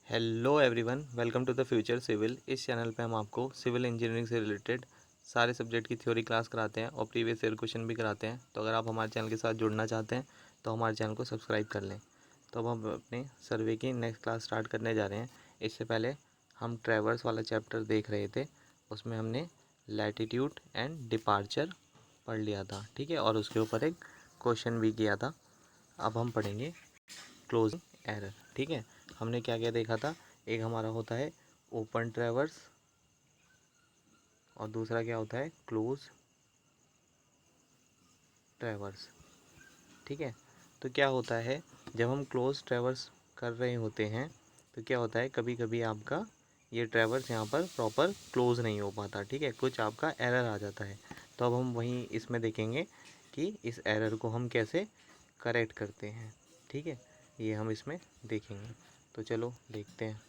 Hello everyone, welcome to the future civil. इस channel पे हम आपको सिविल इंजीनियरिंग से रिलेटेड सारे सब्जेक्ट की थ्योरी क्लास कराते हैं और प्रीवियस ईयर क्वेश्चन भी कराते हैं। तो अगर आप हमारे चैनल के साथ जुड़ना चाहते हैं तो हमारे चैनल को सब्सक्राइब कर लें। तो अब हम अपने सर्वे की नेक्स्ट क्लास स्टार्ट करने जा रहे हैं। इससे पहले हम ट्रैवर्स वाला चैप्टर देख रहे थे, उसमें हमने लैटिट्यूड एंड डिपार्चर पढ़ लिया था, ठीक है, और उसके ऊपर एक क्वेश्चन भी किया था। अब हम पढ़ेंगे क्लोजिंग एरर, ठीक है। हमने क्या क्या देखा था, एक हमारा होता है ओपन ट्रैवर्स और दूसरा क्या होता है क्लोज ट्रैवर्स, ठीक है। तो क्या होता है, जब हम क्लोज ट्रैवर्स कर रहे होते हैं तो क्या होता है, कभी कभी आपका ये ट्रैवर्स यहाँ पर प्रॉपर क्लोज नहीं हो पाता, ठीक है, कुछ आपका एरर आ जाता है। तो अब हम वहीं इसमें देखेंगे कि इस एरर को हम कैसे करेक्ट करते हैं, ठीक है, ये हम इसमें देखेंगे। तो चलो देखते हैं,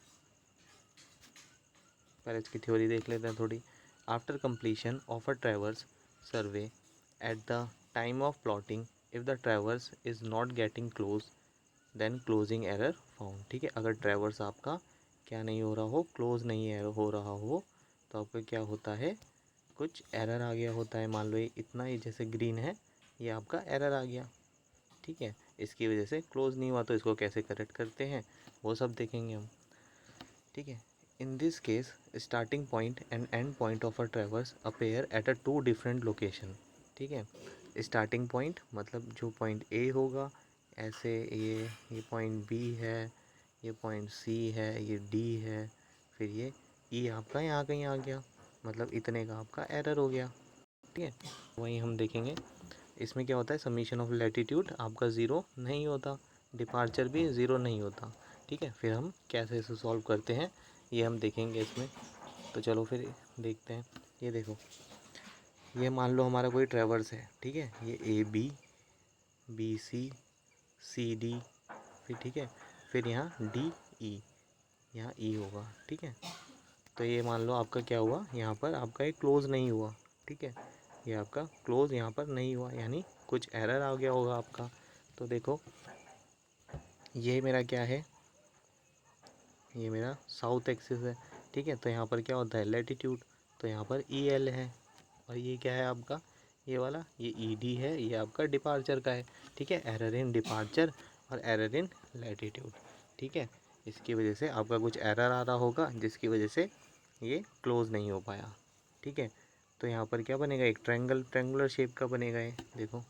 पहले इसकी थ्योरी देख लेते हैं थोड़ी। After completion of a traverse survey at the time of plotting, if the traverse is not getting close then closing error found, ठीक है। अगर ट्रैवर्स आपका क्या नहीं हो रहा हो, क्लोज नहीं हो रहा हो, तो आपका क्या होता है, कुछ एरर आ गया होता है। मान लो ये इतना ही जैसे ग्रीन है, ये आपका एरर आ गया, ठीक है, इसकी वजह से क्लोज नहीं हुआ। तो इसको कैसे करेक्ट करते हैं वो सब देखेंगे हम, ठीक है। In this case starting point and end point of a traverse appear at a two different location, ठीक है। स्टार्टिंग पॉइंट मतलब जो पॉइंट ए होगा, ऐसे ये पॉइंट बी है, ये पॉइंट सी है, ये डी है, फिर ये ई आपका यहाँ कहीं आ गया, मतलब इतने का आपका एरर हो गया, ठीक है। वहीं हम देखेंगे इसमें क्या होता है, समीशन ऑफ लैटिट्यूड आपका ज़ीरो नहीं होता, डिपार्चर भी ज़ीरो नहीं होता, ठीक है। फिर हम कैसे इसे सॉल्व करते हैं ये हम देखेंगे इसमें। तो चलो फिर देखते हैं। ये देखो, ये मान लो हमारा कोई ट्रैवर्स है, ठीक है, ये A B, B C D, फिर ठीक है, फिर यहाँ डी ई, यहाँ ई होगा, ठीक है। तो ये मान लो आपका क्या हुआ, यहाँ पर आपका एक क्लोज़ नहीं हुआ, ठीक है, ये आपका क्लोज़ यहाँ पर नहीं हुआ, यानी कुछ एरर आ गया होगा आपका। तो देखो ये मेरा क्या है, ये मेरा साउथ एक्सिस है, ठीक है। तो यहाँ पर क्या होता है लैटिट्यूड, तो यहाँ पर ई एल है, और ये क्या है आपका, ये वाला ये ई डी है, ये आपका डिपार्चर का है, ठीक है। एरर इन डिपार्चर और एरर इन लैटिट्यूड, ठीक है। इसकी वजह से आपका कुछ एरर आ रहा होगा जिसकी वजह से ये क्लोज़ नहीं हो पाया, ठीक है। तो यहाँ पर क्या बनेगा, एक ट्रेंगुलर शेप का बनेगा, ये देखो,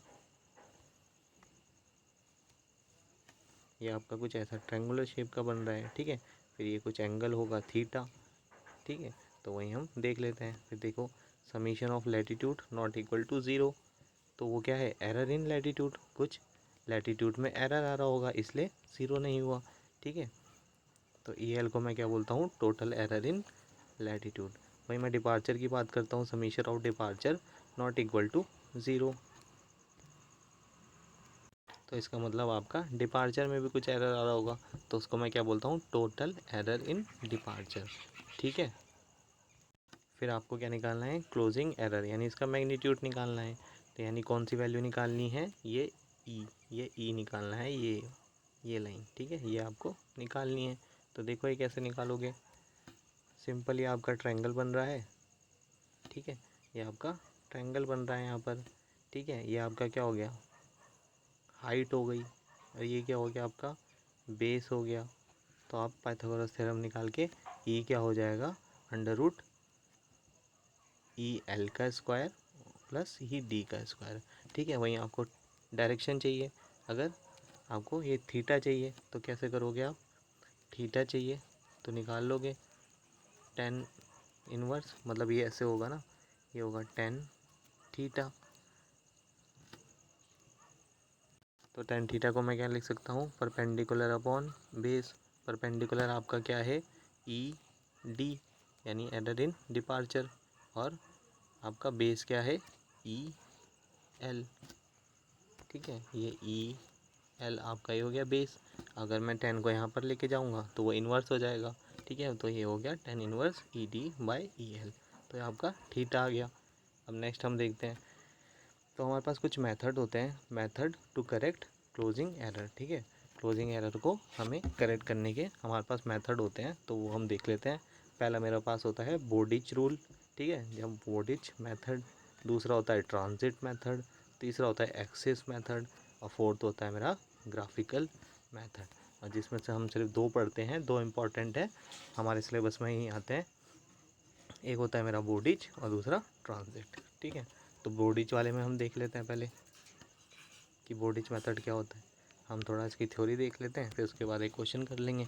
ये आपका कुछ ऐसा ट्रेंगुलर शेप का बन रहा है, ठीक है। फिर ये कुछ एंगल होगा थीटा, ठीक है। तो वहीं हम देख लेते हैं। फिर देखो summation of latitude not equal to zero, तो वो क्या है, एरर इन लैटिट्यूड, कुछ लैटिट्यूड में एरर आ रहा होगा इसलिए ज़ीरो नहीं हुआ, ठीक है। तो ई एल को मैं क्या बोलता हूँ, टोटल एरर इन लैटिट्यूड। वहीं मैं डिपार्चर की बात करता हूँ, summation of departure not equal to zero, तो इसका मतलब आपका डिपार्चर में भी कुछ एरर आ रहा होगा, तो उसको मैं क्या बोलता हूँ, टोटल एरर इन डिपार्चर, ठीक है। फिर आपको क्या निकालना है, क्लोजिंग एरर, यानी इसका मैग्नीट्यूड निकालना है। तो यानी कौन सी वैल्यू निकालनी है, ये ई निकालना है, ये लाइन, ठीक है, ये आपको निकालनी है। तो देखो ये कैसे निकालोगे, सिंपल, ये आपका ट्रायंगल बन रहा है, ठीक है, ये आपका ट्रायंगल बन रहा है यहाँ पर, ठीक है। ये आपका क्या हो गया, हाइट हो गई, और ये क्या हो गया आपका, बेस हो गया। तो आप पाइथागोरस थ्योरम निकाल के ई क्या हो जाएगा, अंडर रूट ई एल का स्क्वायर प्लस ही डी का स्क्वायर, ठीक है। वहीं आपको डायरेक्शन चाहिए, अगर आपको ये थीटा चाहिए तो कैसे करोगे आप, थीटा चाहिए तो निकाल लोगे टेन इनवर्स, मतलब ये ऐसे होगा ना, ये होगा टेन थीटा। तो टेन थीटा को मैं क्या लिख सकता हूँ, परपेंडिकुलर अपॉन बेस। परपेंडिकुलर आपका क्या है, ई डी, यानी एरर इन डिपार्चर, और आपका बेस क्या है, ई एल, ठीक है। ये ई एल आपका ये हो गया बेस। अगर मैं टेन को यहाँ पर लेके जाऊँगा तो वो इन्वर्स हो जाएगा, ठीक है। तो ये हो गया tan inverse E D by E L, तो ये आपका थीटा आ गया। अब नेक्स्ट हम देखते हैं, तो हमारे पास कुछ मेथड होते हैं, method to correct closing error, ठीक है। क्लोजिंग एरर को हमें करेक्ट करने के हमारे पास मेथड होते हैं, तो वो हम देख लेते हैं। पहला मेरे पास होता है बोर्डिच रूल, ठीक है, जब बोर्डिच मेथड, दूसरा होता है ट्रांजिट मेथड, तीसरा होता है एक्सिस मेथड, और फोर्थ होता है मेरा ग्राफिकल मेथड। और जिसमें से हम सिर्फ दो पढ़ते हैं, दो इम्पॉर्टेंट है हमारे सिलेबस में ही आते हैं, एक होता है मेरा बोर्डिच और दूसरा ट्रांजिट, ठीक है। तो बोर्डिच वाले में हम देख लेते हैं पहले कि बोर्डिच मेथड क्या होता है। हम थोड़ा इसकी थ्योरी देख लेते हैं, फिर उसके बाद एक क्वेश्चन कर लेंगे।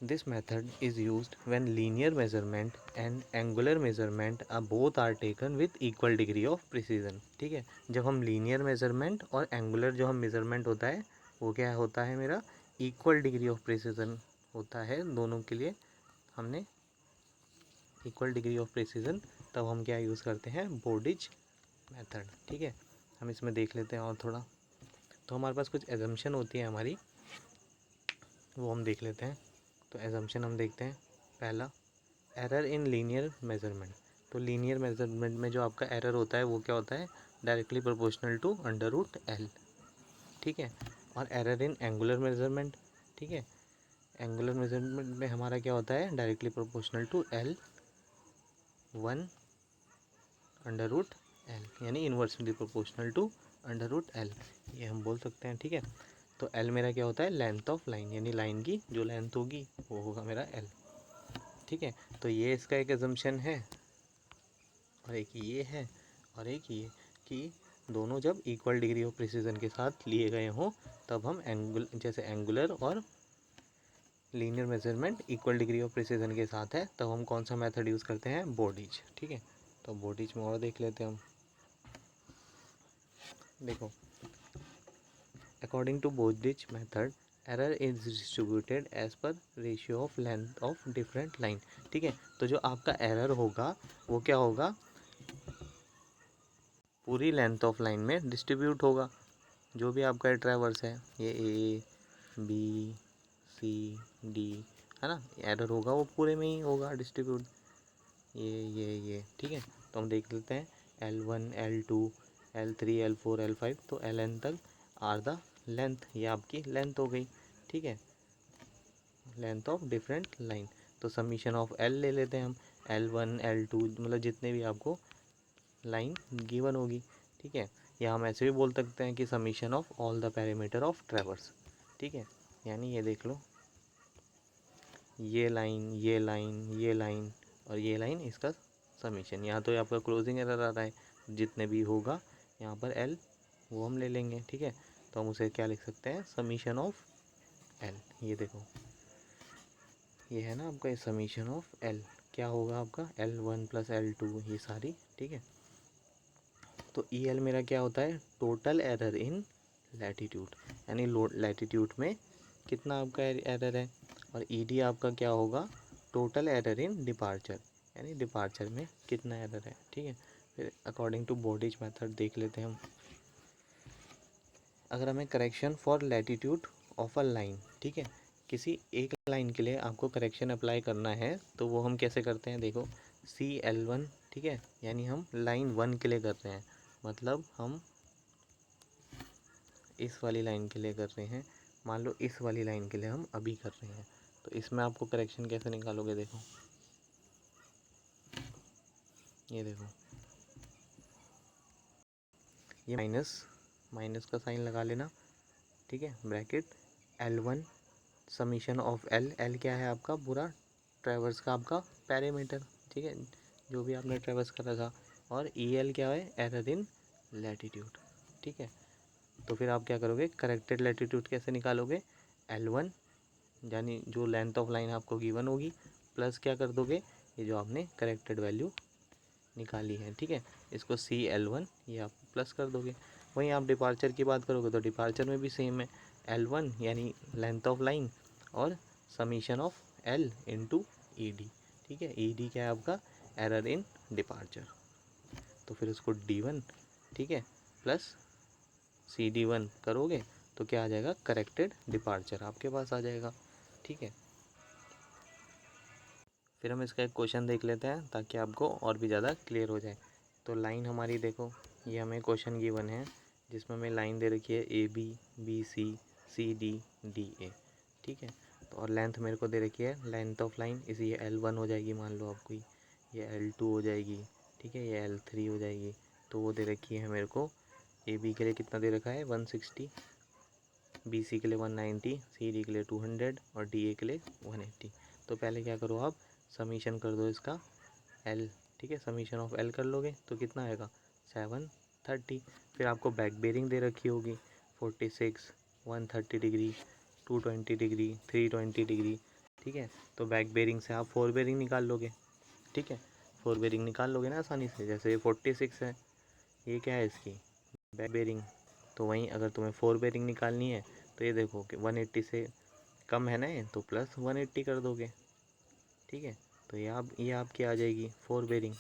This method is used when linear measurement and angular measurement both are taken with equal degree of precision, ठीक है। जब हम लीनियर मेजरमेंट और एंगुलर जो हम मेजरमेंट होता है वो क्या होता है मेरा इक्वल डिग्री ऑफ प्रिसीजन होता है, दोनों के लिए हमने इक्वल डिग्री ऑफ प्रिसीजन, तब हम क्या यूज़ करते हैं बोर्डिच मेथड, ठीक है। हम इसमें देख लेते हैं और थोड़ा, तो हमारे पास कुछ एजम्पशन होती है हमारी, वो हम देख लेते हैं। तो एजम्पशन हम देखते हैं, पहला एरर इन लीनियर मेजरमेंट। तो लीनियर मेजरमेंट में जो आपका एरर होता है वो क्या होता है directly proportional to under root L, ठीक है। और एरर इन एंगुलर मेजरमेंट, ठीक है, एंगुलर मेजरमेंट में हमारा क्या होता है directly proportional to L 1 under root L, यानी inversely proportional to under root L, ये हम बोल सकते हैं, ठीक है। तो एल मेरा क्या होता है लेंथ ऑफ लाइन, यानी लाइन की जो लेंथ होगी वो होगा मेरा एल, ठीक है। तो ये इसका एक एजम्पशन है, और एक ये है, और एक ये कि दोनों जब इक्वल डिग्री ऑफ प्रिसीजन के साथ लिए गए हों तब हम जैसे एंगुलर और linear measurement equal degree of precision के साथ है तब हम कौन सा मेथड यूज़ करते हैं बोर्डिच, ठीक है। तो बोर्डिच में और देख लेते हैं हम, देखो according to Bowditch method error is distributed as per ratio of length of different line, ठीक है। तो जो आपका एरर होगा वो क्या होगा पूरी लेंथ ऑफ लाइन में डिस्ट्रीब्यूट होगा, जो भी आपका ट्रैवर्स है ये ए बी सी डी है ना, एरर होगा वो पूरे में ही होगा डिस्ट्रीब्यूट, ये ठीक है। तो हम देख लेते हैं L1 L2 L3 L4 L5, तो Ln तक आर द लेंथ, ये आपकी लेंथ हो गई, ठीक है, लेंथ ऑफ डिफरेंट लाइन। तो समीशन ऑफ L ले लेते हैं हम, L1 L2 मतलब जितने भी आपको लाइन गिवन होगी, ठीक है। या हम ऐसे भी बोल सकते हैं कि summation of all the parameter of traverse, ठीक है। यानी ये देख लो ये लाइन ये लाइन ये लाइन और ये लाइन, इसका समीशन, यहाँ तो आपका क्लोजिंग एरर आ रहा है, जितने भी होगा यहाँ पर एल वो हम ले लेंगे, ठीक है। तो हम उसे क्या लिख सकते हैं समीशन ऑफ एल, ये देखो ये है ना आपका समीशन ऑफ एल, क्या होगा आपका L1 + L2 ये सारी, ठीक है। तो ई एल मेरा क्या होता है टोटल एरर इन लैटीट्यूड, यानी लैटीट्यूड में कितना आपका एरर है, और ई डी आपका क्या होगा टोटल एरर इन डिपार्चर, यानी डिपार्चर में कितना एरर है, ठीक है। फिर अकॉर्डिंग टू बोर्डिच मेथड देख लेते हैं हम, अगर हमें correction for latitude of a line, ठीक है, किसी एक लाइन के लिए आपको करेक्शन अप्लाई करना है तो वो हम कैसे करते हैं, देखो CL1, ठीक है, यानी हम लाइन 1 के लिए कर रहे हैं, मतलब हम इस वाली लाइन के लिए कर रहे हैं, मान लो इस वाली लाइन के लिए हम अभी कर रहे हैं, तो इसमें आपको करेक्शन कैसे निकालोगे, देखो ये देखो ये माइनस का साइन लगा लेना, ठीक है, bracket L1 summation of L क्या है आपका पूरा ट्रैवर्स का आपका पैरामीटर, ठीक है, जो भी आपने ट्रैवर्स करा था, और EL क्या है एरर इन लैटीट्यूड, ठीक है। तो फिर आप क्या करोगे करेक्टेड लैटीट्यूड कैसे निकालोगे L1 यानी जो लेंथ ऑफ लाइन आपको गिवन होगी प्लस क्या कर दोगे ये जो आपने करेक्टेड वैल्यू निकाली है, ठीक है, इसको CL1 ये आप प्लस कर दोगे। वहीं आप डिपार्चर की बात करोगे तो डिपार्चर में भी सेम है L1 यानी लेंथ ऑफ लाइन और summation of L into ED, ठीक है, ED क्या है आपका एरर इन डिपार्चर, तो फिर उसको D1, ठीक है, प्लस CD1 करोगे तो क्या आ जाएगा करेक्टेड डिपार्चर आपके पास आ जाएगा, ठीक है। फिर हम इसका एक क्वेश्चन देख लेते हैं ताकि आपको और भी ज़्यादा क्लियर हो जाए। तो लाइन हमारी देखो ये हमें क्वेश्चन गिवन है जिसमें हमें लाइन दे रखी है AB BC CDDA, ठीक है। तो और लेंथ मेरे को दे रखी है, लेंथ ऑफ लाइन इस ये L1 हो जाएगी, मान लो आपको ये L2 हो जाएगी, ठीक है, ये L3 हो जाएगी। तो वो दे रखी है मेरे को, AB के लिए कितना दे रखा है 160, BC के लिए 190, CD के लिए 200 और DA के लिए 180। तो पहले क्या करो आप, समीशन कर दो इसका L, ठीक है, समीशन ऑफ L कर लोगे तो कितना आएगा 730। फिर आपको बैक बेरिंग दे रखी होगी 46, 130 डिग्री, 220 डिग्री, 320 डिग्री, ठीक है। तो बैक बेरिंग से आप 4 बेरिंग निकाल लोगे, ठीक है, 4 बेरिंग निकाल लोगे ना आसानी से। जैसे ये 46 है, ये क्या है इसकी बैक बेरिंग, तो वहीं अगर तुम्हें 4 बेरिंग निकालनी है तो ये देखो कि 180 से कम है ना ये, तो प्लस 180 कर दोगे, ठीक है। तो ये आपकी आ जाएगी 4 बेरिंग,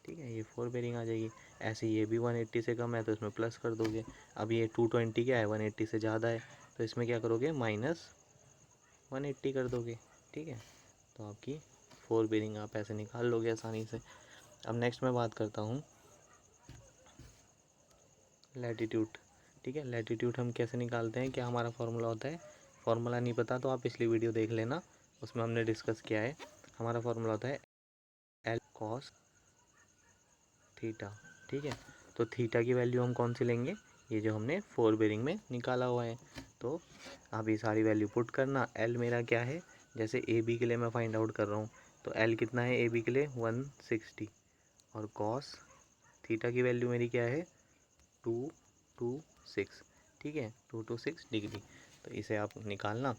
ठीक है, ये 4 बेरिंग आ जाएगी। ऐसे ये भी 180 से कम है तो इसमें प्लस कर दोगे। अब ये 220 क्या है 180 से ज़्यादा है, तो इसमें क्या करोगे माइनस 180 कर दोगे, ठीक है। तो आपकी 4 बेरिंग आप ऐसे निकाल लोगे आसानी से। अब नेक्स्ट मैं बात करता हूँ लैटिट्यूड, ठीक है। लैटिट्यूड हम कैसे निकालते हैं, क्या हमारा फार्मूला होता है, फार्मूला नहीं पता तो आप पिछली वीडियो देख लेना, उसमें हमने डिस्कस किया है। हमारा फार्मूला होता है L cos थीटा, ठीक है। तो थीटा की वैल्यू हम कौन सी लेंगे, ये जो हमने 4 बेरिंग में निकाला हुआ है। तो आप ये सारी वैल्यू पुट करना। L मेरा क्या है, जैसे AB के लिए मैं फाइंड आउट कर रहा हूँ, तो L कितना है AB के लिए 160, और cos थीटा की वैल्यू मेरी क्या है 226, ठीक है, 226 डिग्री। तो इसे आप निकालना,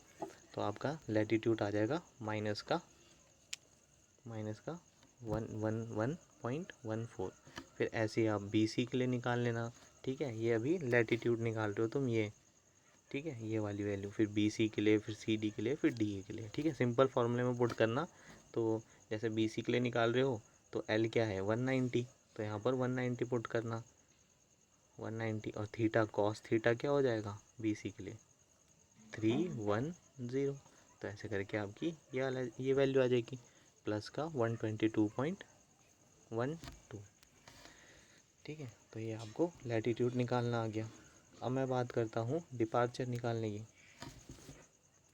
तो आपका लैटिट्यूड आ जाएगा माइनस का 111.14। फिर ऐसे ही आप BC के लिए निकाल लेना, ठीक है। ये अभी लैटिट्यूड निकाल रहे हो तुम, ये ठीक है, ये वाली वैल्यू, फिर BC के लिए, फिर CD के लिए, फिर DA के लिए, ठीक है। सिंपल फॉर्मूले में पुट करना। तो जैसे BC के लिए निकाल रहे हो तो L क्या है 190, तो यहाँ पर 190 पुट करना, 190, और थीटा कॉस थीटा क्या हो जाएगा BC के लिए 310। तो ऐसे करके आपकी ये वैल्यू आ जाएगी प्लस का 122.12, ठीक है। तो ये आपको लैटिट्यूड निकालना आ गया। अब मैं बात करता हूँ डिपार्चर निकालने की,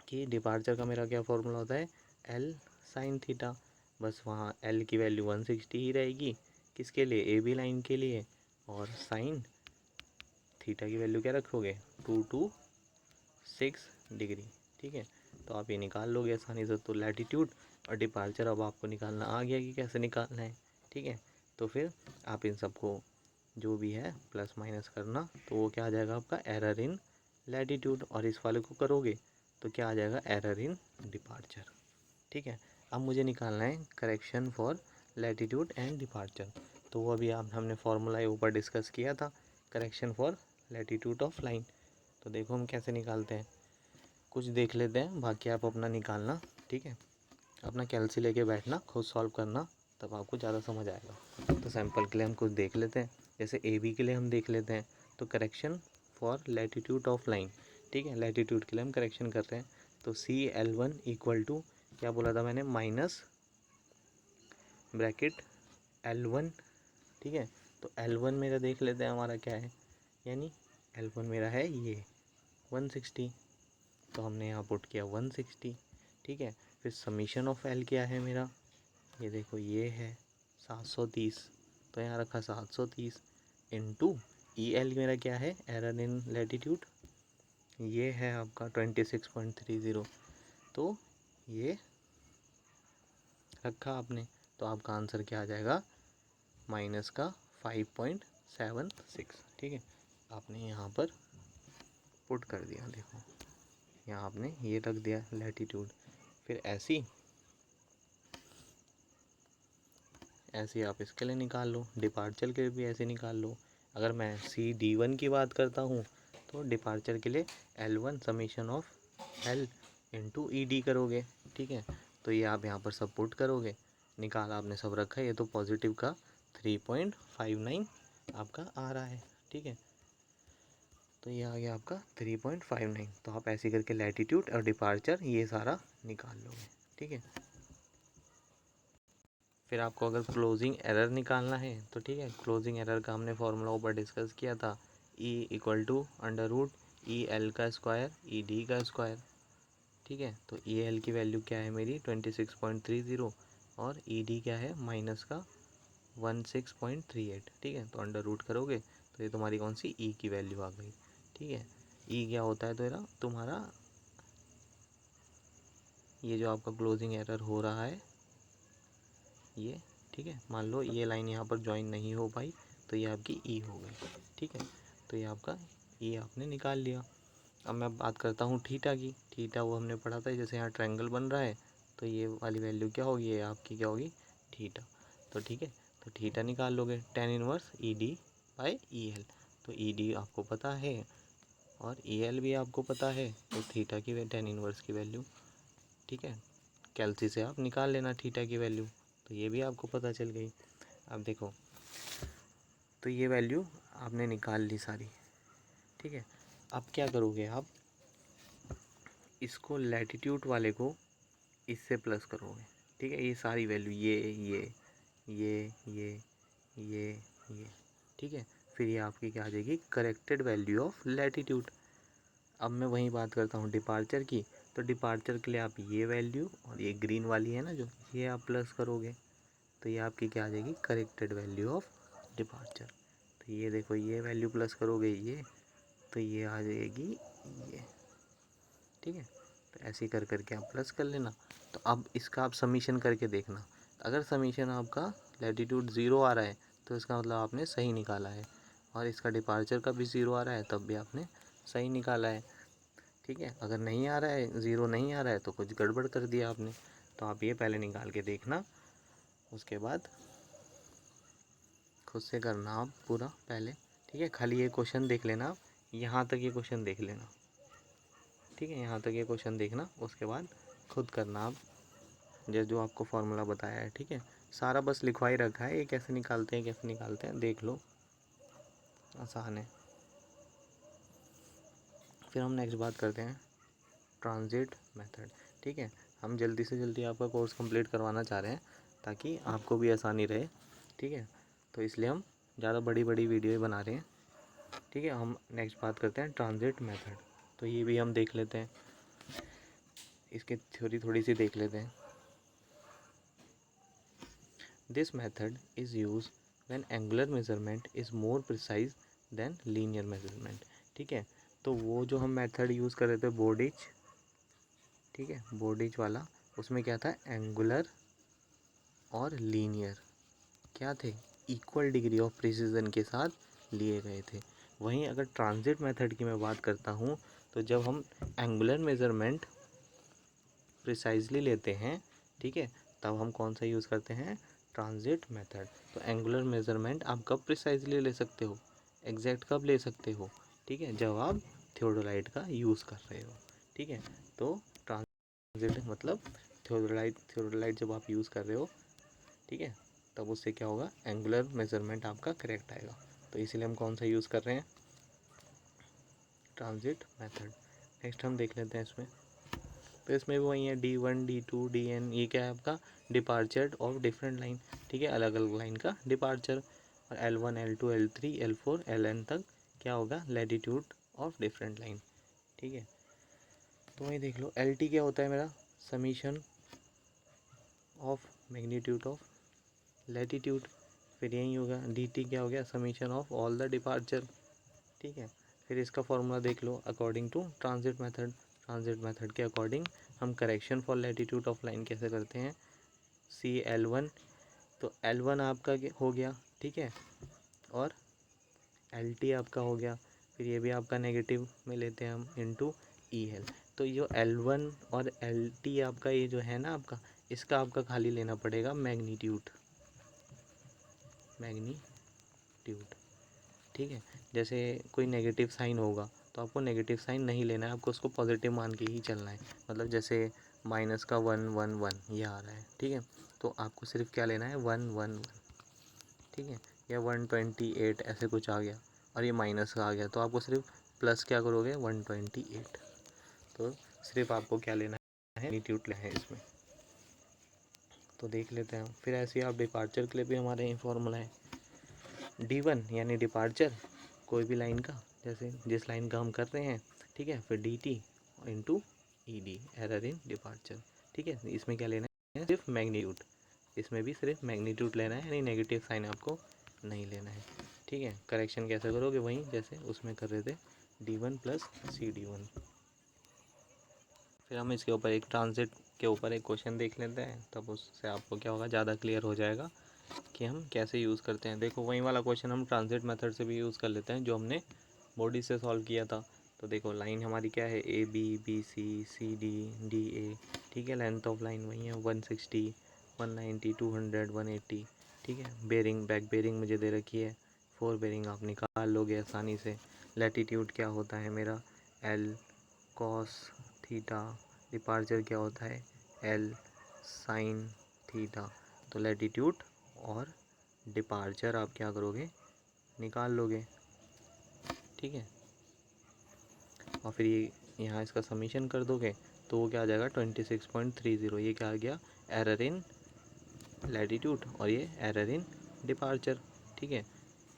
कि डिपार्चर का मेरा क्या फॉर्मूला होता है L साइन थीटा। बस वहाँ L की वैल्यू 160 ही रहेगी, किसके लिए AB लाइन के लिए, और साइन थीटा की वैल्यू क्या रखोगे 226 डिग्री, ठीक है। तो आप ये निकाल लोगे आसानी से। तो लैटिट्यूड और डिपार्चर अब आपको निकालना आ गया कि कैसे निकालना है, ठीक है। तो फिर आप इन सबको जो भी है प्लस माइनस करना, तो वो क्या आ जाएगा आपका एरर इन लैटिट्यूड, और इस वाले को करोगे तो क्या आ जाएगा एरर इन डिपार्चर, ठीक है। अब मुझे निकालना है correction for latitude and departure. तो वो अभी हमने फार्मूला ऊपर डिस्कस किया था, correction for latitude of line. तो देखो हम कैसे निकालते हैं, कुछ देख लेते हैं, बाकी आप अपना निकालना, ठीक है। अपना कैलसी लेके बैठना, खुद सॉल्व करना, तब आपको ज़्यादा समझ आएगा। तो सैंपल के लिए हम कुछ देख लेते हैं, जैसे AB के लिए हम देख लेते हैं। तो correction for latitude of line, ठीक है, लैटिट्यूड के लिए हम करेक्शन करते हैं। तो CL1 इक्वल टू क्या बोला था मैंने, माइनस ब्रैकेट L1, ठीक है। तो L1 मेरा देख लेते हैं हमारा क्या है, यानी L1 मेरा है ये 160, तो हमने यहाँ पुट किया 160, ठीक है। फिर समीशन ऑफ L क्या है मेरा, ये देखो ये है 730, तो यहाँ रखा 730 इंटू EL मेरा क्या है एरर इन लैटिट्यूड, ये है आपका 26.30, तो ये रखा आपने। तो आपका आंसर क्या आ जाएगा माइनस का 5.76, ठीक है। आपने यहाँ पर पुट कर दिया, देखो यहाँ आपने ये रख दिया लैटिट्यूड। फिर ऐसी आप इसके लिए निकाल लो, डिपार्चर के लिए भी ऐसे निकाल लो। अगर मैं CD1 की बात करता हूँ तो डिपार्चर के लिए L1 summation of L into ED करोगे, ठीक है। तो ये आप यहाँ पर सब पुट करोगे, निकाल आपने सब रखा है, ये तो पॉजिटिव का 3.59 आपका आ रहा है, ठीक है। तो ये आ गया आपका 3.59। तो आप ऐसे करके लैटिट्यूड और डिपार्चर ये सारा निकाल लोगे, ठीक है। फिर आपको अगर क्लोजिंग एरर निकालना है तो ठीक है, क्लोजिंग एरर का हमने फॉर्मूला ऊपर डिस्कस किया था, E equal to under root E L का स्क्वायर ई डी का स्क्वायर। ठीक है, तो ई एल की वैल्यू क्या है मेरी 26.30 और ई डी क्या है माइनस का 16.38। ठीक है, तो अंडर रूट करोगे तो ये तुम्हारी कौन सी ई की वैल्यू आ गई। ठीक है, ई क्या होता है तो तुम्हारा ये जो आपका क्लोजिंग एरर हो रहा है ये। ठीक है, मान लो ये लाइन यहाँ पर ज्वाइन नहीं हो पाई तो ये आपकी ई हो गई। ठीक है, तो ये आपका ई आपने निकाल लिया। अब मैं बात करता हूँ थीटा की। थीटा वो हमने पढ़ा था, जैसे यहाँ ट्रायंगल बन रहा है तो ये वाली वैल्यू क्या होगी, ये आपकी क्या होगी थीटा। तो ठीक है, तो थीटा निकाल लोगे tan inverse E D by E L. तो ई डी आपको पता है और ई एल भी आपको पता है, तो थीटा की tan इनवर्स की वैल्यू, ठीक है, कैल्सी से आप निकाल लेना थीटा की वैल्यू। तो ये भी आपको पता चल गई। अब देखो, तो ये वैल्यू आपने निकाल ली सारी। ठीक है, अब क्या करोगे आप, इसको लैटिट्यूड वाले को इससे प्लस करोगे। ठीक है, ये सारी वैल्यू ये ये। ठीक है, फिर ये आपकी क्या आ जाएगी करेक्टेड वैल्यू ऑफ लैटिट्यूड। अब मैं वहीं बात करता हूँ डिपार्चर की। तो डिपार्चर के लिए आप ये वैल्यू और ये ग्रीन वाली है ना जो, ये आप प्लस करोगे तो ये आपकी क्या आ जाएगी करेक्टेड वैल्यू ऑफ डिपार्चर। तो ये देखो, ये वैल्यू प्लस करोगे ये, तो ये आ जाएगी ये। ठीक है, तो ऐसे कर करके आप प्लस कर लेना। तो अब इसका आप समीशन करके देखना। अगर समीशन आपका लैटिट्यूड 0 आ रहा है तो इसका मतलब आपने सही निकाला है, और इसका डिपार्चर का भी 0 आ रहा है तब भी आपने सही निकाला है। ठीक है, अगर नहीं आ रहा है 0 नहीं आ रहा है तो कुछ गड़बड़ कर दिया आपने। तो आप ये पहले निकाल के देखना, उसके बाद खुद से करना आप पूरा पहले। ठीक है, खाली ये क्वेश्चन देख लेना आप, यहाँ तक ये क्वेश्चन देख लेना। ठीक है, यहाँ तक ये क्वेश्चन देखना, उसके बाद खुद करना आप जो आपको फार्मूला बताया है। ठीक है, सारा बस लिखवा ही रखा है, ये कैसे निकालते हैं कैसे निकालते हैं देख लो, आसान है। फिर हम नेक्स्ट बात करते हैं ट्रांजिट मेथड। ठीक है, हम जल्दी से जल्दी आपका कोर्स कंप्लीट करवाना चाह रहे हैं ताकि आपको भी आसानी रहे। ठीक है, तो इसलिए हम ज़्यादा बड़ी बड़ी वीडियो बना रहे हैं। ठीक है, हम नेक्स्ट बात करते हैं ट्रांजिट मेथड। तो ये भी हम देख लेते हैं, इसकी थ्योरी थोड़ी सी देख लेते हैं। This method is use when angular measurement is more precise than linear measurement. ठीक है, तो वो जो हम मेथड यूज़ कर रहे थे बोर्डिच, ठीक है बोर्डिच वाला, उसमें क्या था एंगुलर और लीनियर क्या थे इक्वल डिग्री ऑफ प्रिसीजन के साथ लिए गए थे। वहीं अगर ट्रांजिट मेथड की मैं बात करता हूँ तो जब हम एंगुलर मेजरमेंट प्रिसाइजली लेते हैं, ठीक है, तब हम कौन सा यूज़ करते हैं ट्रांजिट मेथड। तो एंगुलर मेजरमेंट आप कब प्रिसाइजली ले सकते हो, एग्जैक्ट कब ले सकते हो, ठीक है, जब आप थियोडोलाइट का यूज़ कर रहे हो। ठीक है, तो ट्रांजिट मतलब थियोडोलाइट जब आप यूज़ कर रहे हो, ठीक है, तब उससे क्या होगा एंगुलर मेजरमेंट आपका करेक्ट आएगा। तो इसीलिए हम कौन सा यूज़ कर रहे हैं ट्रांजिट मेथड। नेक्स्ट हम देख लेते हैं इसमें। तो इसमें भी वही है D1 D2 DN, ये क्या है आपका डिपार्चर ऑफ डिफरेंट लाइन। ठीक है, अलग अलग लाइन का डिपार्चर। और L1 L2 L3 L4 Ln तक क्या होगा लैटिट्यूड ऑफ डिफरेंट लाइन। ठीक है, तो वही देख लो LT क्या होता है मेरा summation of magnitude of latitude. फिर यही होगा DT क्या हो गया summation of all the departure. ठीक है, फिर इसका फॉर्मूला देख लो according to transit method. Transit method के अकॉर्डिंग हम correction for latitude of line कैसे करते हैं CL1, तो L1 आपका हो गया, ठीक है, और LT आपका हो गया। फिर ये भी आपका नेगेटिव में लेते हैं हम इनटू EL। तो ये L1 और LT आपका ये जो है ना आपका, इसका आपका खाली लेना पड़ेगा मैग्नीट्यूड। ठीक है, जैसे कोई नेगेटिव साइन होगा तो आपको नेगेटिव साइन नहीं लेना है, आपको उसको पॉजिटिव मान के ही चलना है। मतलब जैसे माइनस का 1 1 1 ये आ रहा है, ठीक है, तो आपको सिर्फ क्या लेना है 1 1 1। ठीक है, या 128 ऐसे कुछ आ गया और ये माइनस का आ गया तो आपको सिर्फ प्लस क्या करोगे 128। तो सिर्फ आपको क्या लेना है मैग्नीट्यूड लेना है इसमें। तो देख लेते हैं फिर ऐसे ही आप डिपार्चर के लिए भी हमारे फॉर्मूला है D1 यानी डिपार्चर कोई भी लाइन का जैसे जिस लाइन का हम कर रहे हैं, ठीक है, फिर D T into E D, error in departure, ठीक है। इसमें क्या लेना है, सिर्फ मैग्नीट्यूड, इसमें भी सिर्फ मैग्नीट्यूड लेना है, यानी नेगेटिव साइन आपको नहीं लेना है, ठीक है। करेक्शन कैसे करोगे, वहीं जैसे उसमें कर रहे थे, D1 प्लस CD1। फिर हम इसके ऊपर एक ट्रांजिट के ऊपर एक क्वेश्चन देख लेते हैं, तब उससे आपको क्या होगा, ज़्यादा क्लियर हो जाएगा कि हम कैसे यूज़ करते हैं। देखो वही वाला क्वेश्चन हम ट्रांजिट मेथड से भी यूज़ कर लेते हैं जो हमने बॉडी से सॉल्व किया था। तो देखो लाइन हमारी क्या है, A B, B C, C D, D A, ठीक है। लेंथ ऑफ लाइन वही है 160, 190, 200, 180, ठीक है। बेरिंग, बैक बेरिंग मुझे दे रखी है, 4 बेरिंग आप निकाल लोगे आसानी से। लैटीट्यूड क्या होता है मेरा, एल कॉस थीटा, डिपार्चर क्या होता है, एल साइन थीटा। तो लैटीट्यूड और डिपार्चर आप क्या करोगे, निकाल लोगे, ठीक है। और फिर ये यहाँ इसका समीशन कर दोगे तो वो क्या आ जाएगा 26.30। ये क्या आ गया, एरर इन लैटीट्यूड, और ये एरर इन डिपार्चर, ठीक है,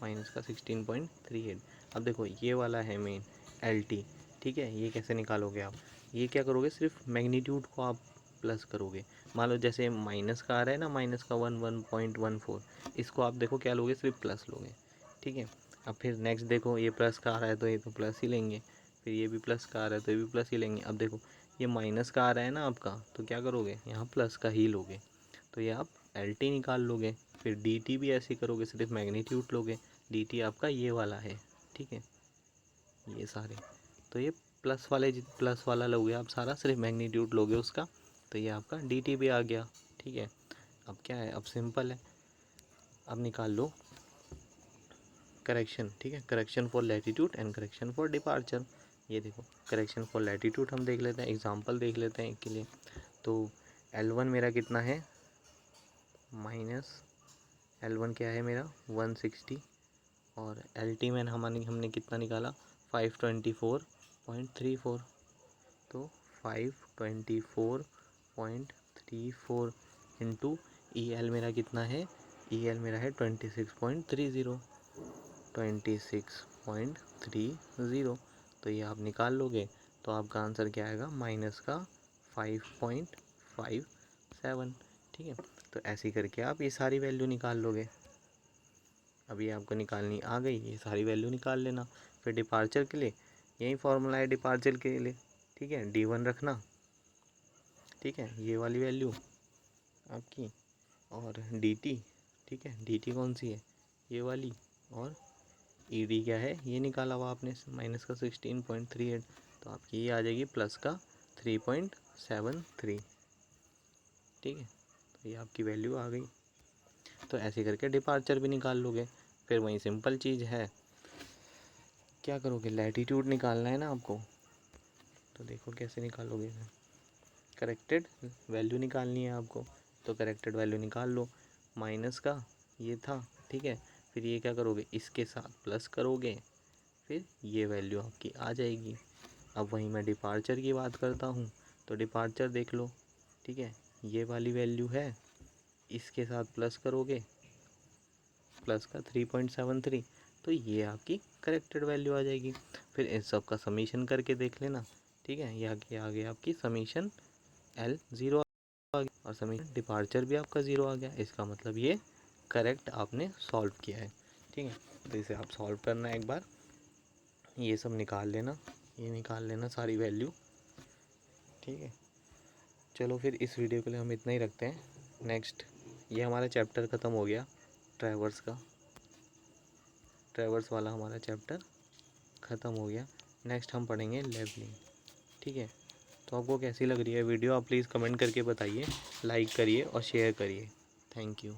माइनस का 16.38। अब देखो ये वाला है मेन एल टी, ठीक है। ये कैसे निकालोगे आप, ये क्या करोगे, सिर्फ मैग्नीट्यूड को आप प्लस करोगे। मान लो जैसे माइनस का आ रहा है ना, माइनस का 11.14, इसको आप देखो क्या लोगे, सिर्फ प्लस लोगे, ठीक है। अब फिर नेक्स्ट देखो ये प्लस का आ रहा है तो ये तो प्लस ही लेंगे, फिर ये भी प्लस का आ रहा है तो ये भी प्लस ही लेंगे। अब देखो ये माइनस का आ रहा है ना आपका, तो क्या करोगे, यहाँ प्लस का ही लोगे, तो ये आप एल टी निकाल लोगे। फिर डी टी भी ऐसे ही करोगे, सिर्फ मैग्नीट्यूड लोगे, डी टी आपका ये वाला है, ठीक है, ये सारे। तो ये प्लस वाला लोगे आप सारा, सिर्फ मैग्नीट्यूड लोगे उसका, तो ये आपका डी टी भी आ गया, ठीक है। अब क्या है, अब सिंपल है, अब निकाल लो करेक्शन, ठीक है, correction for latitude and correction for departure. ये देखो करेक्शन फॉर लैटीट्यूड हम देख लेते हैं, एग्जांपल देख लेते हैं एक के लिए। तो L1 मेरा कितना है, माइनस L1 क्या है मेरा 160, और LT में हमने कितना निकाला 524.34। तो 524.34 इंटू EL मेरा कितना है, EL मेरा है 26.30, 26.30। तो ये आप निकाल लोगे तो आपका आंसर क्या आएगा, माइनस का 5.57, ठीक है। तो ऐसे करके आप ये सारी वैल्यू निकाल लोगे। अभी आपको निकालनी आ गई, ये सारी वैल्यू निकाल लेना। फिर डिपार्चर के लिए यही फॉर्मूला है, डिपार्चर के लिए, ठीक है, D1 रखना, ठीक है, ये वाली वैल्यू आपकी, और DT, ठीक है, DT कौन सी है, ये वाली, और ED क्या है, ये निकाला हुआ आपने माइनस का 16.38, तो आपकी ये आ जाएगी प्लस का 3.73, ठीक है। तो ये आपकी वैल्यू आ गई। तो ऐसे करके डिपार्चर भी निकाल लोगे। फिर वही सिंपल चीज़ है, क्या करोगे, लैटीट्यूड निकालना है ना आपको, तो देखो कैसे निकालोगे, करेक्टेड वैल्यू निकालनी है आपको, तो करेक्टेड वैल्यू निकाल लो। माइनस का ये था, ठीक है, फिर ये क्या करोगे, इसके साथ प्लस करोगे, फिर ये वैल्यू आपकी आ जाएगी। अब वहीं मैं डिपार्चर की बात करता हूँ, तो डिपार्चर देख लो, ठीक है, ये वाली वैल्यू है, इसके साथ प्लस करोगे, प्लस का 3.73, तो ये आपकी करेक्टेड वैल्यू आ जाएगी। फिर इन सब का समीशन करके देख लेना, ठीक है, ये आ गया आपकी समीशन L 0 आ गया, और समीशन डिपार्चर भी आपका 0 आ गया। इसका मतलब ये करेक्ट आपने सॉल्व किया है, ठीक है। तो इसे आप सॉल्व करना एक बार, ये सब निकाल लेना, ये निकाल लेना सारी वैल्यू, ठीक है। चलो फिर इस वीडियो के लिए हम इतना ही रखते हैं। नेक्स्ट, ये हमारा चैप्टर ख़त्म हो गया, ट्रैवर्स का, ट्रैवर्स वाला हमारा चैप्टर ख़त्म हो गया। नेक्स्ट हम पढ़ेंगे लेवलिंग, ठीक है। तो आपको कैसी लग रही है वीडियो, आप प्लीज़ कमेंट करके बताइए, लाइक करिए और शेयर करिए। Thank you.